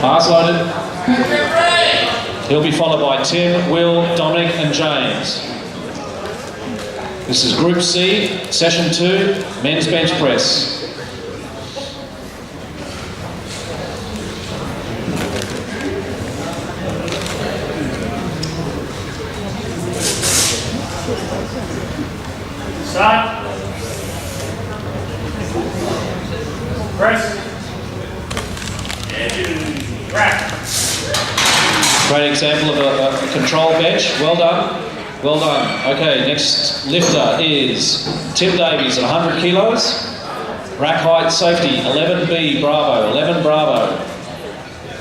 Bars loaded. He'll be followed by Tim, Will, Dominic and James. This is Group C, Session 2, Men's Bench Press. Start. Press. And rack. Great example of a control bench. Well done. Well done. Okay, next lifter is Tim Davies at 100 kilos. Rack height safety, 11B Bravo, 11 Bravo.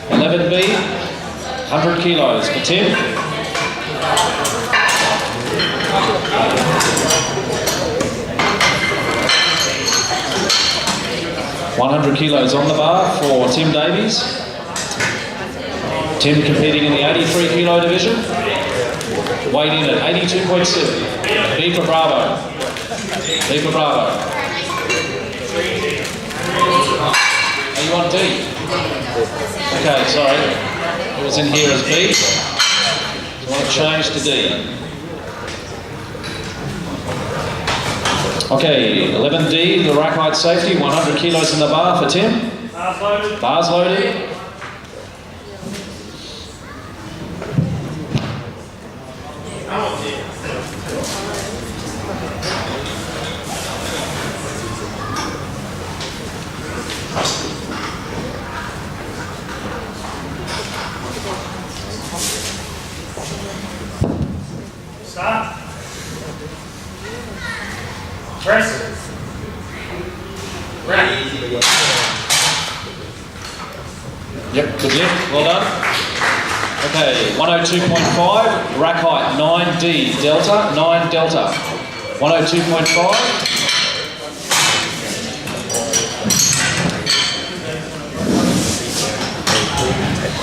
11B, 100 kilos for Tim. 100 kilos on the bar for Tim Davies. Tim competing in the 83 kilo division. Weighed in at 82.7. B for Bravo. B for Bravo. Are you on D? Okay, sorry. It was in here as B. You want to change to D. Okay, 11D, the rack height safety, 100 kilos in the bar for Tim. Bars loaded. Bars loaded. Start. Press. Rack. Yep, good lift, well done. Okay, 102.5, rack height, 9D delta, 9 delta. 102.5.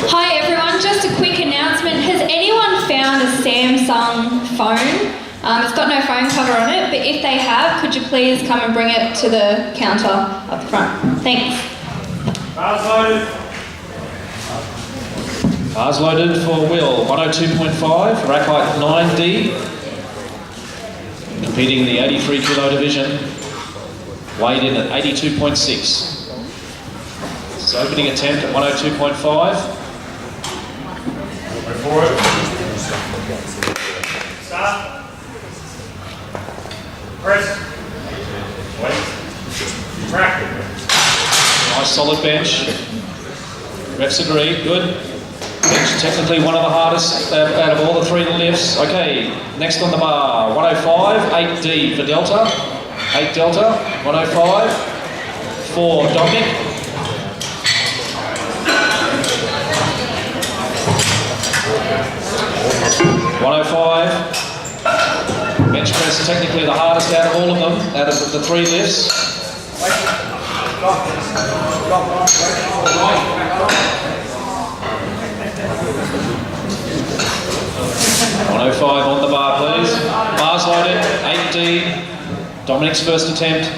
Hi everyone, just a quick announcement. Has anyone found a Samsung phone? It's got no phone cover on it, but if they have, could you please come and bring it to the counter up the front? Thanks. Bars loaded. Bars loaded for Will, 102.5, rack height 9D. Competing in the 83 kilo division. Weighed in at 82.6. This is opening attempt at 102.5. Wait for it. Start. Press. Wait. Rack. Nice solid bench. Refs agree, good. Bench technically one of the hardest out of all the three lifts. Okay, next on the bar, 105, 8D for Delta. 8 Delta, 105 for Dominic. Bench press technically the hardest out of all of them, out of the three lifts. 105 on the bar, please. Bars loaded, 8D. Dominic's first attempt.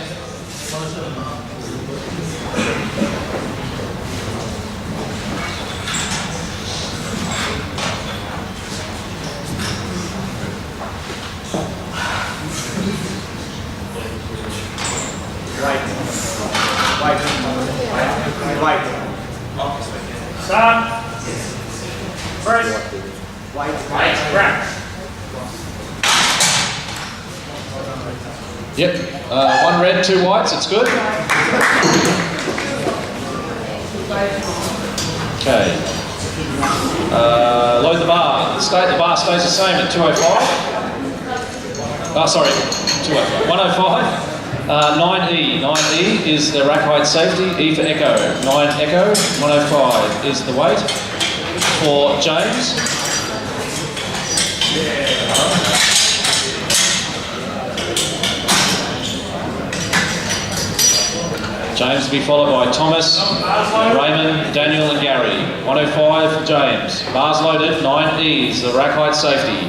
Start. Press. Rack. Yep, one red, two whites, it's good. Okay. Load the bar. The bar stays the same at 205. Oh, sorry, 205. 105. 9E. 9E is the rack height safety. E for Echo. 9 Echo. 105 is the weight for James. James will be followed by Thomas, Raymond, Daniel and Gary. 105 for James. Bars loaded, 9E is the rack height safety.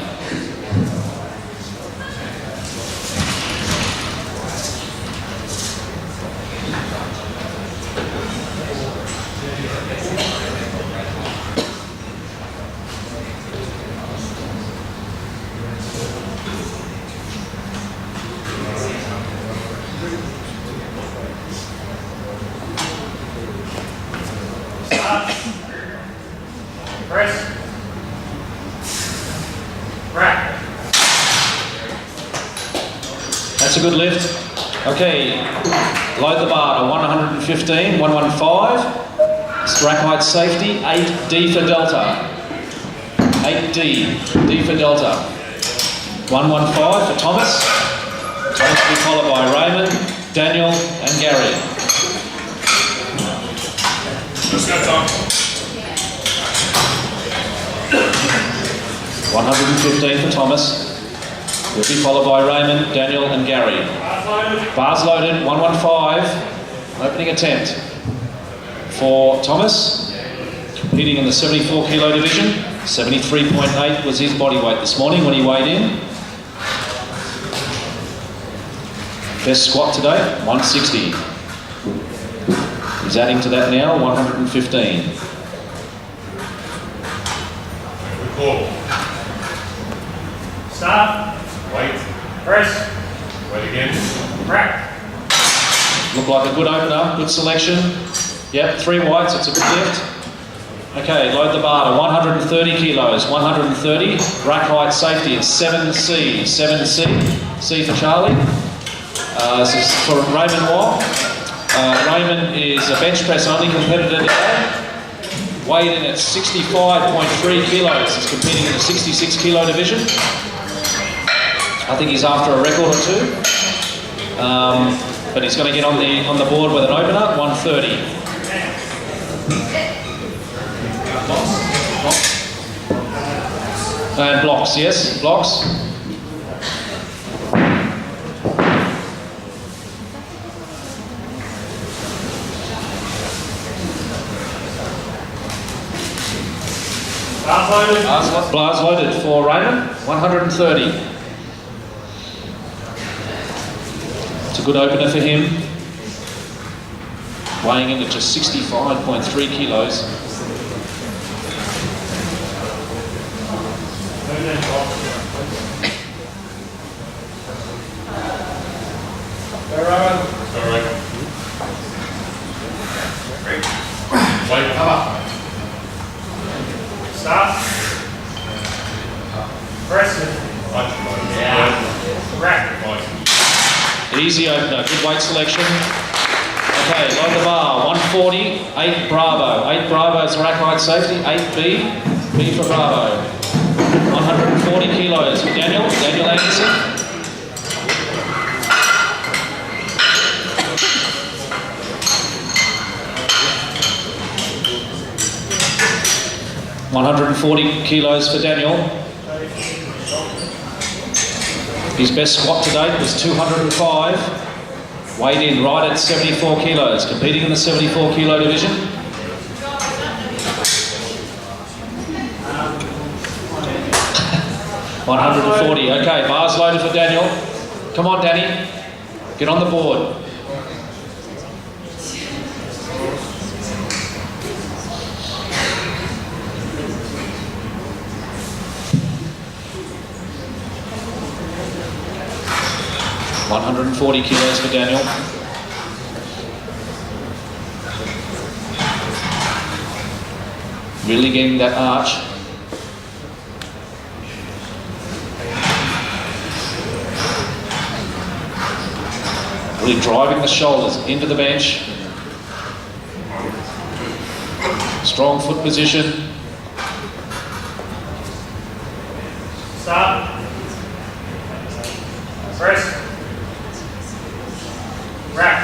Start. Press. Rack. That's a good lift. Okay, load the bar to 115, 115. Rack height safety, 8D for Delta. 8D, D for Delta. 115 for Thomas. Thomas will be followed by Raymond, Daniel and Gary. Let's go, Tom. 115 for Thomas. Will be followed by Raymond, Daniel and Gary. Bars loaded, 115. Opening attempt for Thomas. Competing in the 74 kilo division. 73.8 was his body weight this morning when he weighed in. Best squat today, 160. He's adding to that now, 115. Cool. Start. Wait. Press. Wait again. Rack. Looked like a good opener, good selection. Yep, 3 whites, it's a good lift. Okay, load the bar to 130 kilos, 130. Rack height safety, it's 7C, 7C. C for Charlie. This is for Raymond Wong. Raymond is a bench press only competitor today. Weighed in at 65.3 kilos. He's competing in the 66 kilo division. I think he's after a record or two. But he's going to get on the board with an opener, 130. And blocks, yes, blocks. Bars loaded for Raymond, 130. It's a good opener for him. Weighing in at just 65.3 kilos. Wait, cover. Start. Press. Yeah. Rack. Easy opener, good weight selection. Okay, load the bar, 140, 8 Bravo. 8 Bravo is rack height safety, 8B, B for Bravo. 140 kilos for Daniel Anderson. $140 kilos for Daniel. His best squat to date was 205. Weighed in right at 74 kilos, competing in the 74 kilo division. $140. Okay, bars loaded for Daniel. Come on, Danny. Get on the board. $140 kilos for Daniel. Really getting that arch. Really driving the shoulders into the bench. Strong foot position. Stop. Press. Rack.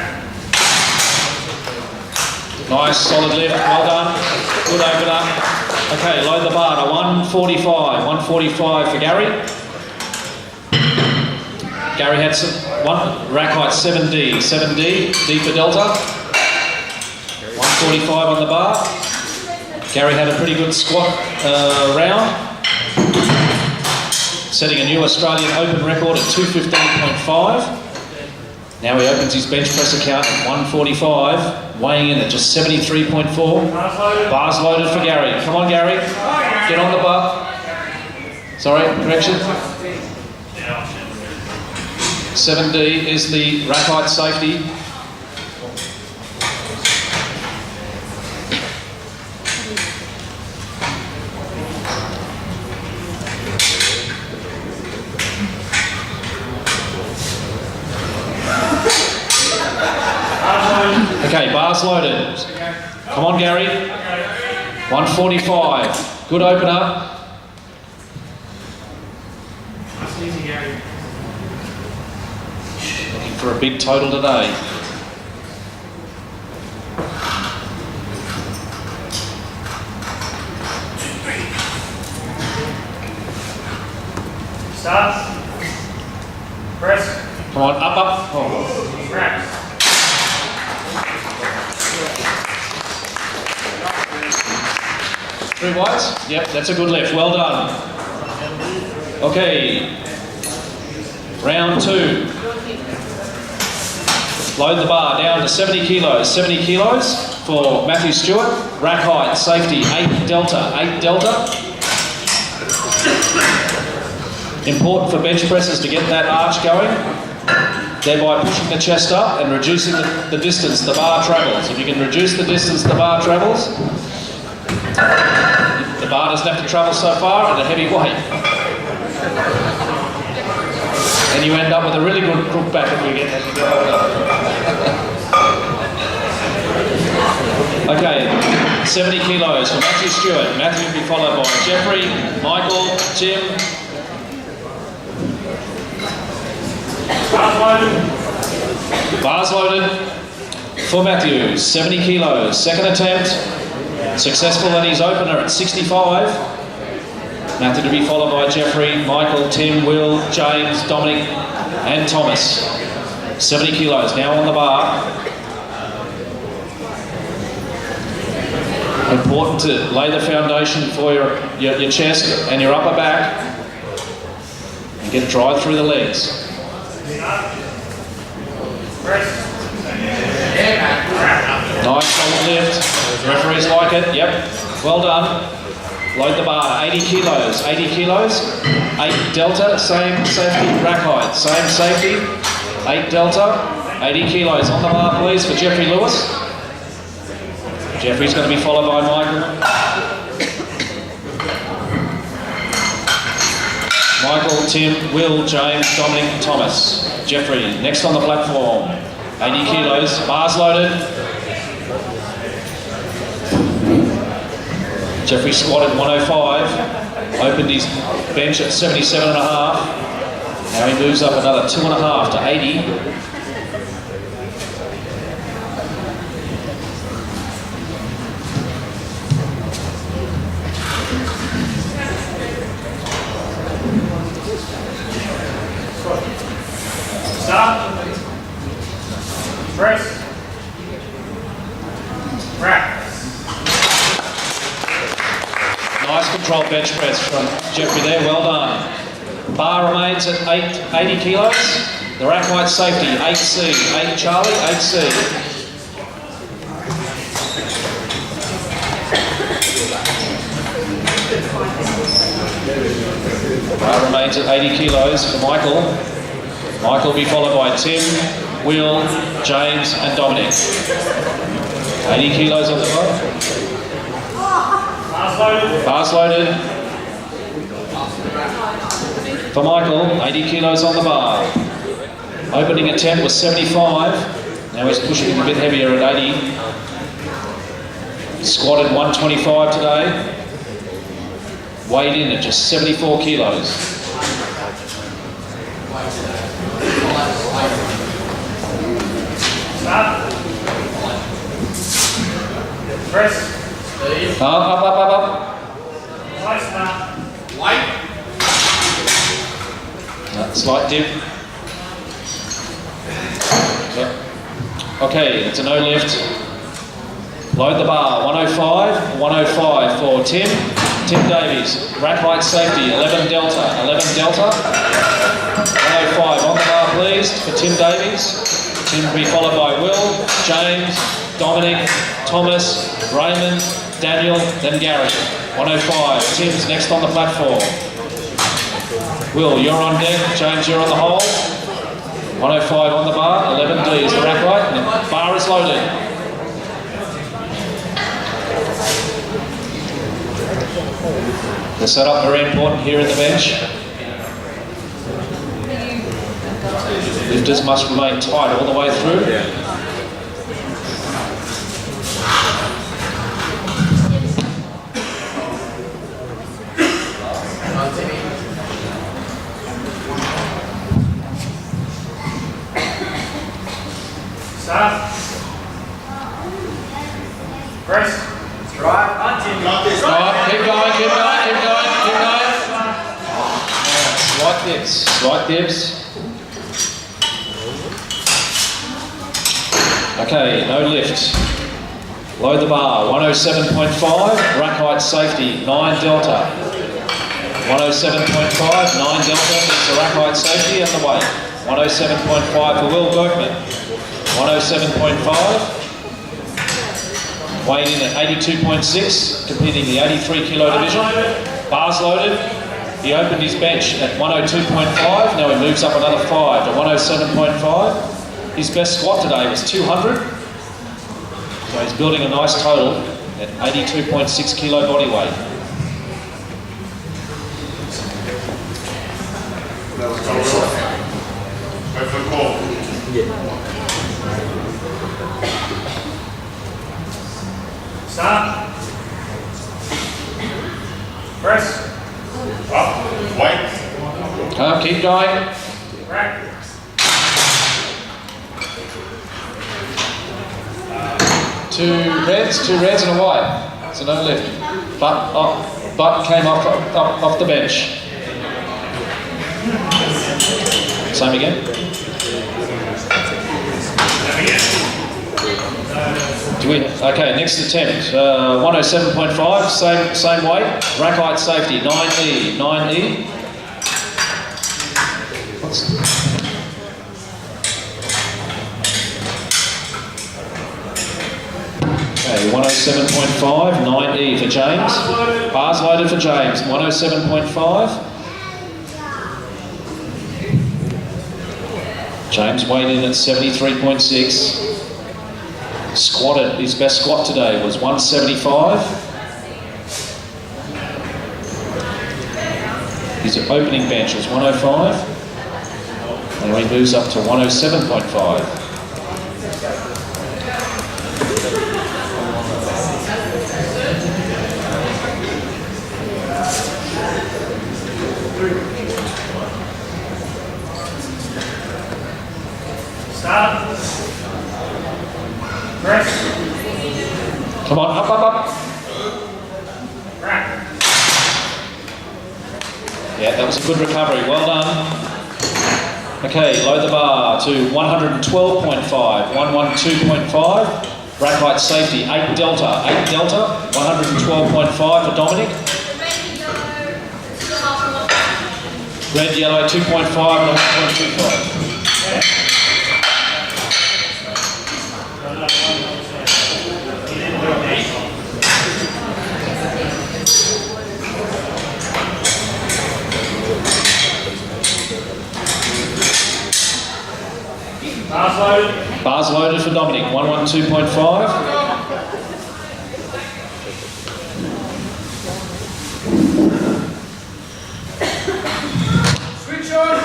Nice, solid lift, well done. Good opener. Okay, load the bar to 145. 145 for Gary. Gary had one rack height 7D. 7D, D for Delta. 145 on the bar. Gary had a pretty good squat round. Setting a new Australian Open record at 215.5. Now he opens his bench press account at 145, weighing in at just 73.4. Bars loaded for Gary. Come on, Gary. Get on the bar. Sorry, correction. 7D is the rack height safety. Okay, bars loaded. Come on, Gary. 145. Good opener. Easy, Gary. Looking for a big total today. Start. Press. Come on, up. Oh. Rack. Three whites? Yep, that's a good lift. Well done. Okay. Round 2. Load the bar down to 70 kilos. 70 kilos for Matthew Stewart. Rack height, safety, 8 delta. 8 delta. Important for bench presses to get that arch going, thereby pushing the chest up and reducing the distance the bar travels. If you can reduce the distance the bar travels, the bar doesn't have to travel so far at a heavy weight. And you end up with a really good crook back as you get older. Okay, 70 kilos for Matthew Stewart. Matthew will be followed by Geoffrey, Michael, Tim. Bars loaded for Matthew, 70 kilos. Second attempt, successful in his opener at 65. Matthew to be followed by Geoffrey, Michael, Tim, Will, James, Dominic and Thomas. 70 kilos now on the bar. Important to lay the foundation for your chest and your upper back and get drive through the legs. Nice solid lift. Referees like it. Yep. Well done. Load the bar. 80 kilos. 80 kilos. 8 delta. Same safety. Rack height. Same safety. 8 delta. 80 kilos on the bar, please, for Geoffrey Lewis. Geoffrey's going to be followed by Michael. Michael, Tim, Will, James, Dominic, Thomas. Geoffrey, next on the platform. 80 kilos, bars loaded. Geoffrey squatted 105, opened his bench at 77.5. Now he moves up another 2.5 to 80. Stop. Press. Rack. Nice controlled bench press from Geoffrey there, well done. Bar remains at 80 kilos. The rack height safety, 8C. 8 Charlie, 8C. Bar remains at 80 kilos for Michael. Michael will be followed by Tim, Will, James and Dominic. 80 kilos on the bar. Bars loaded. For Michael, 80 kilos on the bar. Opening attempt was 75. Now he's pushing it a bit heavier at 80. Squatted 125 today. Weighed in at just 74 kilos. Stop. Press. Up. Twice now. Slight dip. Yep. Okay, it's a no lift. Load the bar, 105 for Tim. Tim Davies, rack height safety, 11 delta. 105 on the bar, please, for Tim Davies. Tim will be followed by Will, James, Dominic, Thomas, Raymond, Daniel, then Gary. 105, Tim's next on the platform. Will, you're on deck. James, you're on the hole. 105 on the bar, 11D is the rack height, and the bar is loaded. The setup very important here at the bench. Lifters must remain tight all the way through. Stop. Press. Try. Got this. Right, keep going, keep going, keep going, keep going. Slight dips, slight dips. Okay, no lift. Load the bar, 107.5, rack height safety, 9 delta. 107.5, 9 delta is the rack height safety and the weight. 107.5 for Will Berkman. 107.5. Weighed in at 82.6, competing the 83 kilo division. Bars loaded. He opened his bench at 102.5, now he moves up another 5 to 107.5. His best squat today was 200. So he's building a nice total at 82.6 kilo body weight. Wait for the call. Stop. Press. Up. White. Keep going. Rack. Two reds and a white. So no lift. Butt came off the bench. Same again. Okay, next attempt. 107.5, same weight. Rack height safety, 9E. 9E. Okay, 107.5, 9E for James. Bars loaded for James, 107.5. James weighed in at 73.6. Squatted, his best squat today was 175. His opening bench was 105. And he moves up to 107.5. Stop. Press. Come on, up. Rack. Yeah, that was a good recovery, well done. Okay, load the bar to 112.5, 112.5. Rack height safety, 8 delta, 112.5 for Dominic. Red, yellow, 2.5 and 1.25. Bars loaded. Bars loaded for Dominic, 112.5. Switch on.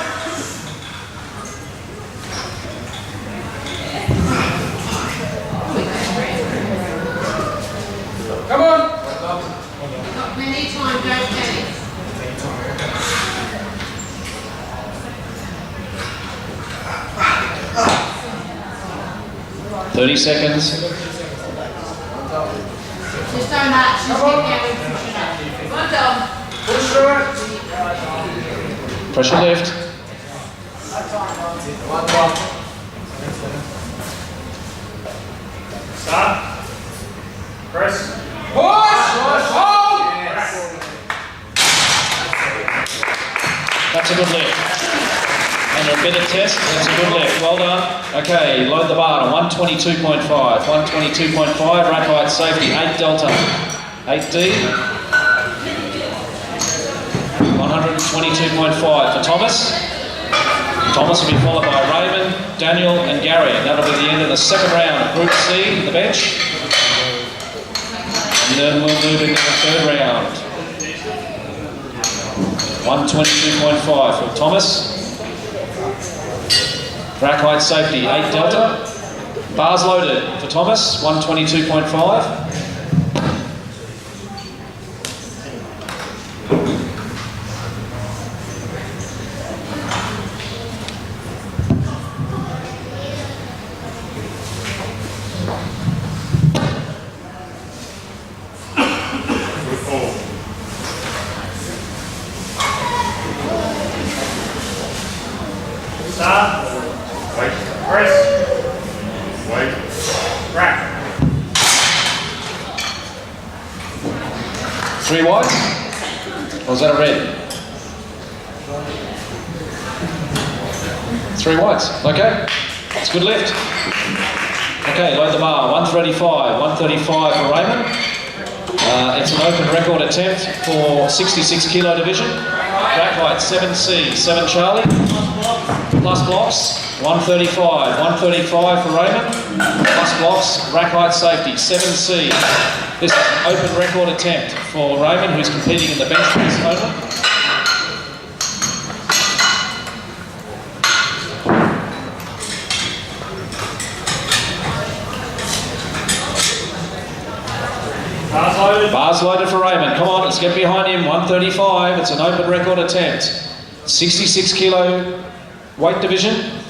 Come on. Not many times, don't panic. 30 seconds. Just don't act, just get down and push it up. Well done. Push through it. Pressure lift. Stop. Press. Push! Hold. That's a good lift. And a bit of test, that's a good lift. Well done. Okay, load the bar to 122.5. 122.5, rack height safety, 8 delta. 8D. 122.5 for Thomas. Thomas will be followed by Raymond, Daniel and Gary, and that'll be the end of the second round of Group C, the bench. And then we'll move into the third round. 122.5 for Thomas. Rack height safety, 8 delta. Bars loaded for Thomas, 122.5. Start. Wait. Press. Wait. Rack. 3 whites? Or is that a red? 3 whites, okay. It's a good lift. Okay, load the bar, 135. 135 for Raymond. It's an open record attempt for 66 kilo division. Rack height 7C, 7 Charlie. Plus blocks, 135. 135 for Raymond. Plus blocks, rack height safety, 7C. This is an open record attempt for Raymond, who's competing in the bench press only. Bars loaded. Bars loaded for Raymond. Come on, let's get behind him. 135. It's an open record attempt. 66 kilo weight division.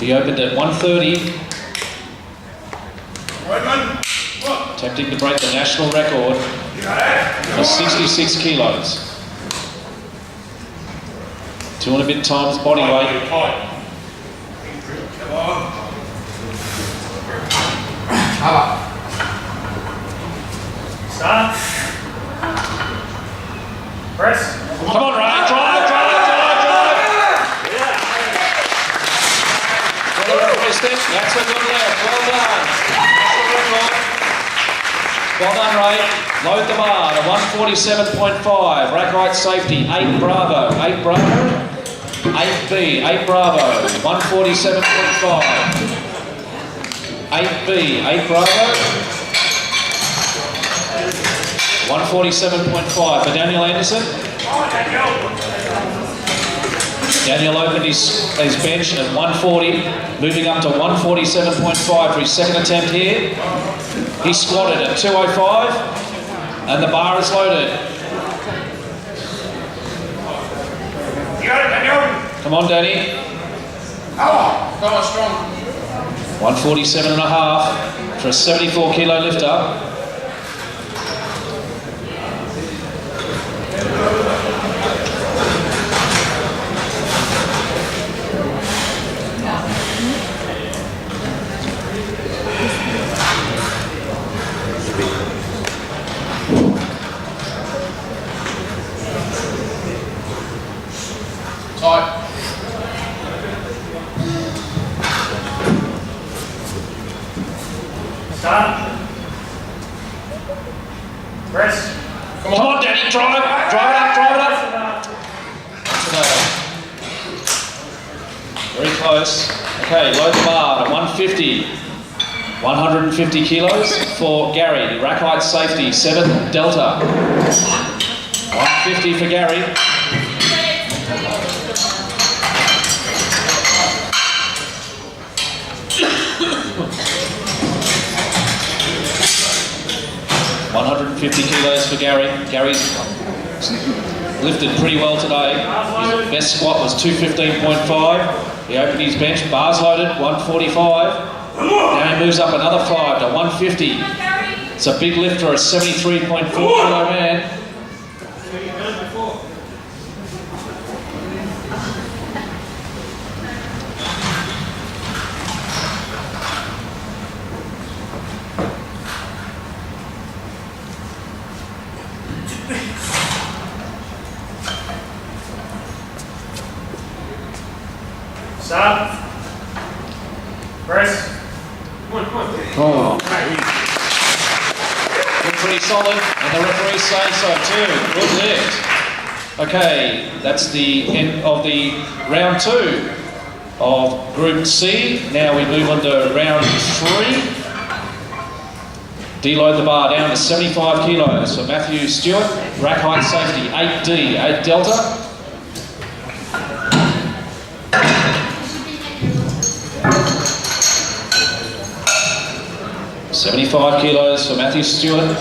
He opened at 130. Raymond. Attempting to break the national record for 66 kilos. 2 and a bit times body weight. Start. Press. Come on, Ray. Drive. That's a good lift. Well done. That's the record. Well done, Ray. Load the bar to 147.5. Rack height safety, 8 Bravo. 8 Bravo. 8B. 8 Bravo. 147.5. 8B. 8 Bravo. 147.5 for Daniel Anderson. Daniel opened his bench at 140, moving up to 147.5 for his second attempt here. He squatted at 205, and the bar is loaded. You got it, Daniel. Come on, Danny. Come on, strong. 147.5 for a 74 kilo lifter. Tight. Start. Press. Come on, Danny, drive it up. Very close. Okay, load the bar to 150. 150 kilos for Gary. Rack height safety, 7 Delta. 150 for Gary. $150 kilos for Gary. Gary's lifted pretty well today. His best squat was 215.5. He opened his bench, bars loaded, 145. Now he moves up another 5 to 150. It's a big lift for a 73.4 kilo man. Start. Press. Oh. Look pretty solid, and the referee's saying so too. Good lift. Okay, that's the end of the round 2 of Group C. Now we move on to round 3. Deload the bar down to 75 kilos for Matthew Stewart. Rack height safety, 8D, 8 delta. $75 kilos for Matthew Stewart.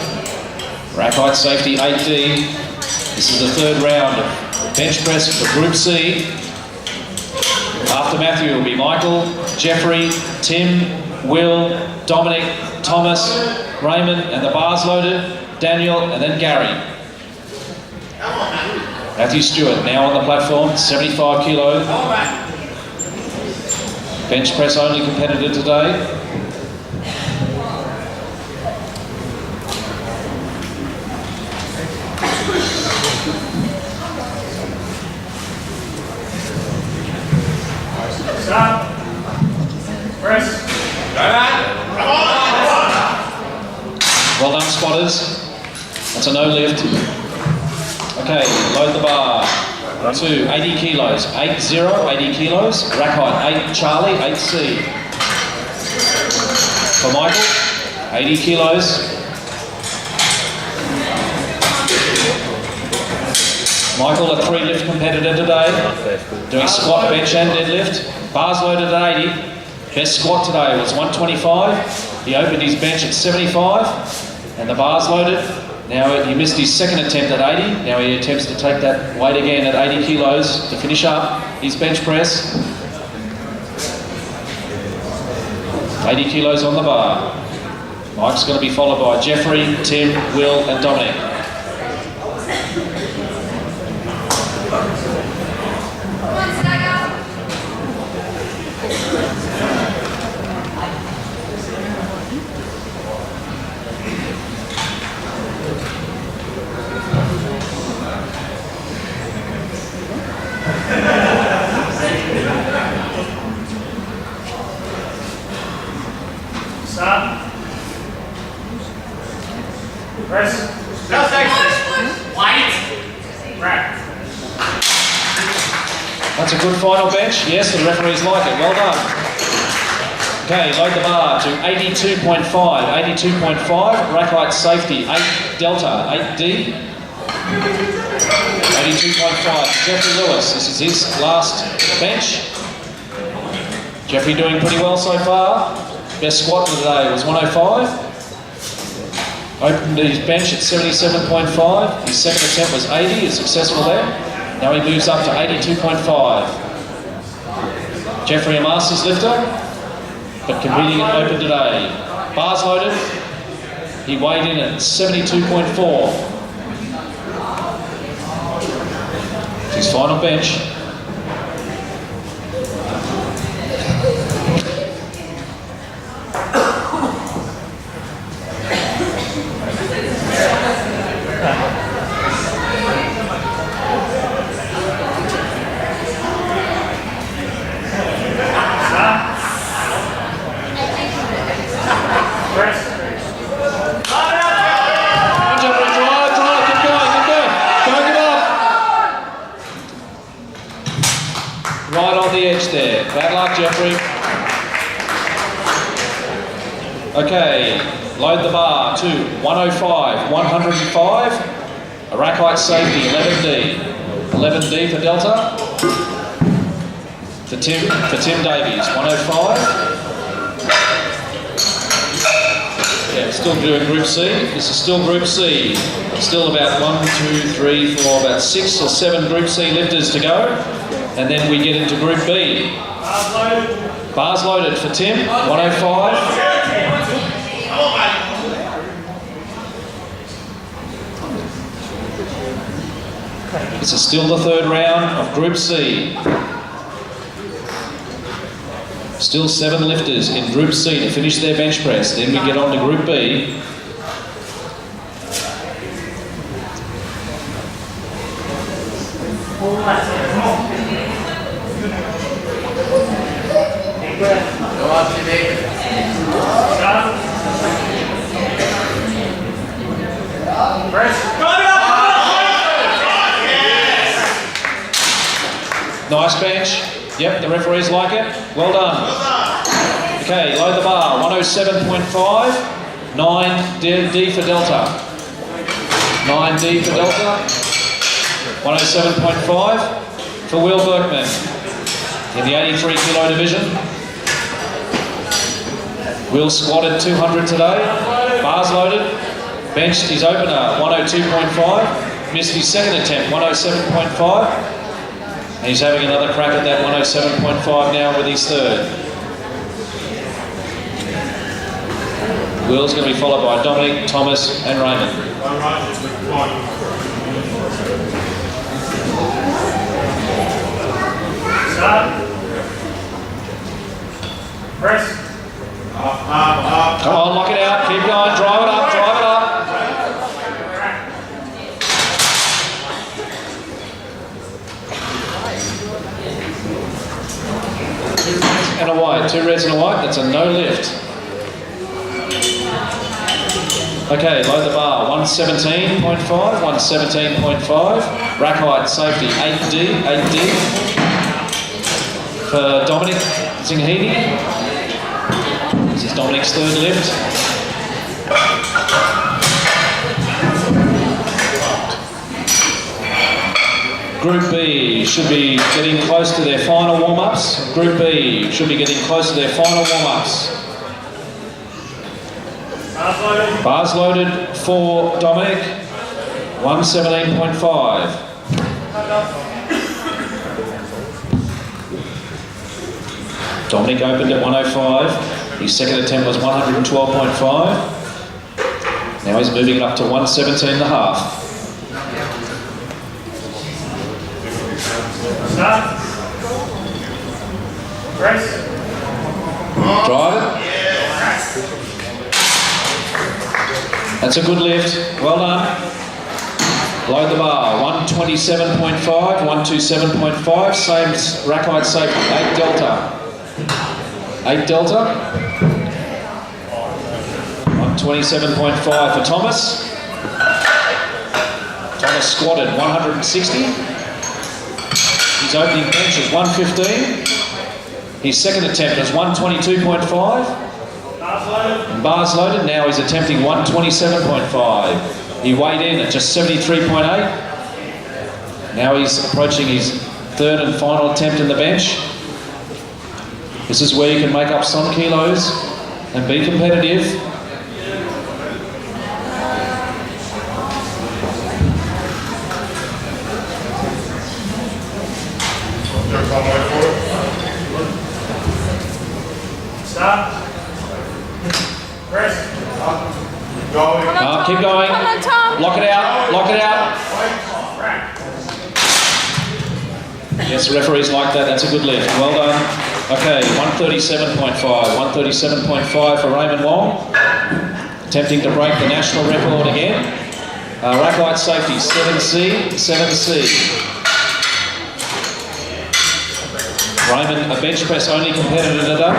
Rack height safety, 8D. This is the third round of bench press for Group C. After Matthew will be Michael, Geoffrey, Tim, Will, Dominic, Thomas, Raymond, and the bars loaded, Daniel, and then Gary. Matthew Stewart now on the platform, 75 kilo. Bench press only competitor today. Stop. Press. Well done, spotters. That's a no lift. Okay, load the bar to 80 kilos. 80 kilos. Rack height 8 Charlie, 8C. For Michael, 80 kilos. Michael, a 3 lift competitor today, doing squat, bench and deadlift. Bars loaded at 80. Best squat today was 125. He opened his bench at 75 and the bars loaded. Now he missed his second attempt at 80. Now he attempts to take that weight again at 80 kilos to finish up his bench press. 80 kilos on the bar. Mike's going to be followed by Geoffrey, Tim, Will and Dominic. Stop. Press. White. Rack. That's a good final bench. Yes, the referees like it. Well done. Okay, load the bar to 82.5. 82.5. Rack height safety, 8 delta, 8D. 82.5. Geoffrey Lewis. This is his last bench. Geoffrey doing pretty well so far. Best squat of the day was 105. Opened his bench at 77.5. His second attempt was 80. He's successful there. Now he moves up to 82.5. Geoffrey, a masters lifter, but competing at open today. Bars loaded. He weighed in at 72.4. It's his final bench. Right on the edge there. Bad luck, Geoffrey. Okay, load the bar to 105, 105. A rack height safety, 11D. 11D for Delta. For Tim Davies, 105. Yeah, still doing Group C. This is still Group C. Still about 1, 2, 3, 4, about 6 or 7 Group C lifters to go. And then we get into Group B. Bars loaded for Tim, 105. This is still the third round of Group C. Still 7 lifters in Group C to finish their bench press. Then we get on to Group B. Nice bench. Yep, the referees like it. Well done. Okay, load the bar. 107.5. 9D for Delta. 9D for Delta. 107.5 for Will Berkman in the 83 kilo division. Will squatted 200 today. Bars loaded. Benched his opener 102.5. Missed his second attempt 107.5. And he's having another crack at that 107.5 now with his third. Will's going to be followed by Dominic, Thomas and Raymond. Start. Press. Come on, lock it out, keep going, drive it up, drive it up. And a white, 2 reds and a white, that's a no lift. Okay, load the bar, 117.5, 117.5. Rack height, safety, 8D. For Dominic Zinghini. This is Dominic's third lift. Group B should be getting close to their final warm-ups. Group B should be getting close to their final warm-ups. Bars loaded for Dominic, 117.5. Dominic opened at 105. His second attempt was 112.5. Now he's moving it up to 117.5. Start. Press. Drive it. That's a good lift. Well done. Load the bar. 127.5, 127.5. Same rack height safety. 8 delta. 8 delta. 127.5 for Thomas. Thomas squatted 160. His opening bench is 115. His second attempt is 122.5. And bars loaded, now he's attempting 127.5. He weighed in at just 73.8. Now he's approaching his third and final attempt in the bench. This is where you can make up some kilos and be competitive. Stop. Press. Keep going. Come on, Tom. Lock it out. Lock it out. Yes, the referees like that. That's a good lift. Well done. Okay, 137.5. 137.5 for Raymond Wong. Attempting to break the national record again. Rack height safety, 7C. 7C. Raymond, a bench press only competitor today.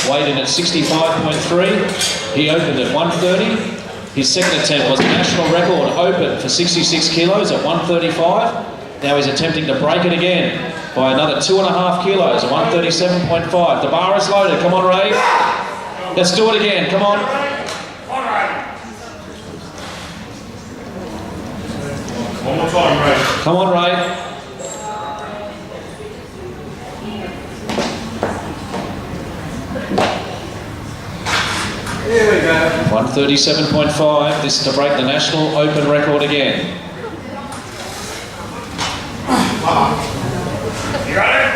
Weighed in at 65.3. He opened at 130. His second attempt was a national record open for 66 kilos at 135. Now he's attempting to break it again by another 2.5 kilos at 137.5. The bar is loaded. Come on, Ray. Let's do it again. Come on. One more time, Ray. Come on, Ray. Here we go. 137.5. This is to break the national open record again. You got it?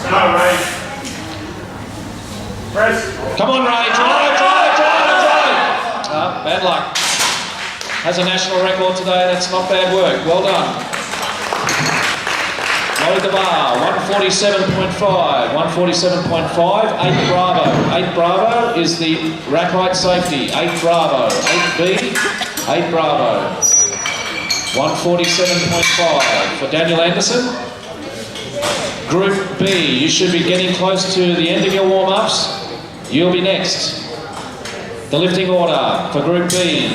Start, Ray. Press. Come on, Ray. Drive. Bad luck. Has a national record today. That's not bad work. Well done. Load the bar. 147.5. 147.5. 8 Bravo. 8 Bravo is the rack height safety. 8 Bravo. 8B. 8 Bravo. 147.5 for Daniel Anderson. Group B, you should be getting close to the end of your warm-ups. You'll be next. The lifting order for Group B.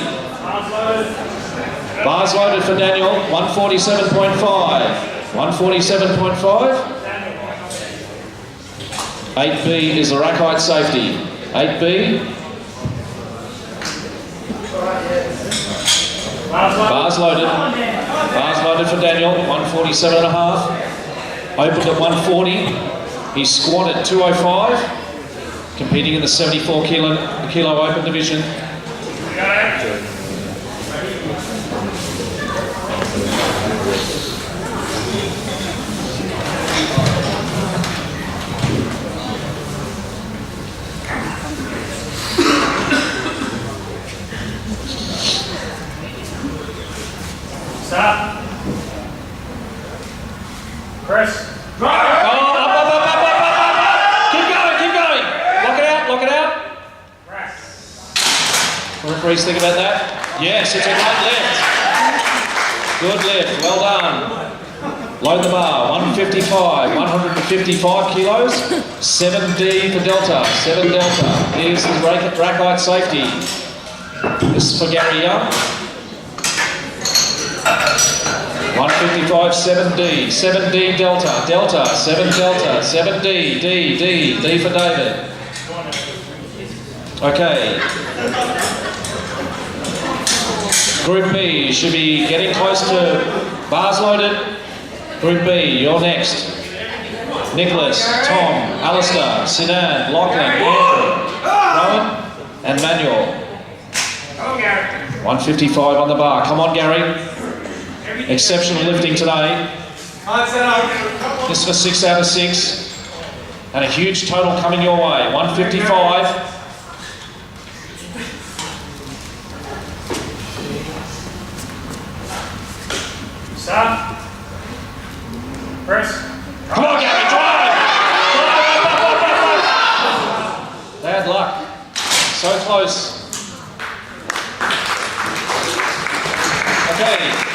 Bars loaded for Daniel, 147.5. 147.5 8B is the rack height safety. 8B. Bars loaded. Bars loaded for Daniel. 147.5. Opened at 140. He squatted 205. Competing in the 74 kilo open division. Stop. Press. Oh, up. Keep going. Lock it out. What do referees think about that? Yes, it's a great lift. Good lift, well done. Load the bar, 155, 155 kilos. 7D for Delta, 7 Delta. Here's the rack height safety. This is for Gary Young. 155, 7D, 7D Delta, 7 Delta, 7D, D for David. Okay. Group B should be getting close to bars loaded. Group B, you're next. Nicholas, Tom, Alistair, Sinan, Lachlan, Andrew, Rowan, and Manuel. 155 on the bar. Come on, Gary. Exceptional lifting today. This is for 6 out of 6. And a huge total coming your way. 155. Stop. Press. Come on, Gary, drive! Bad luck. So close. Okay.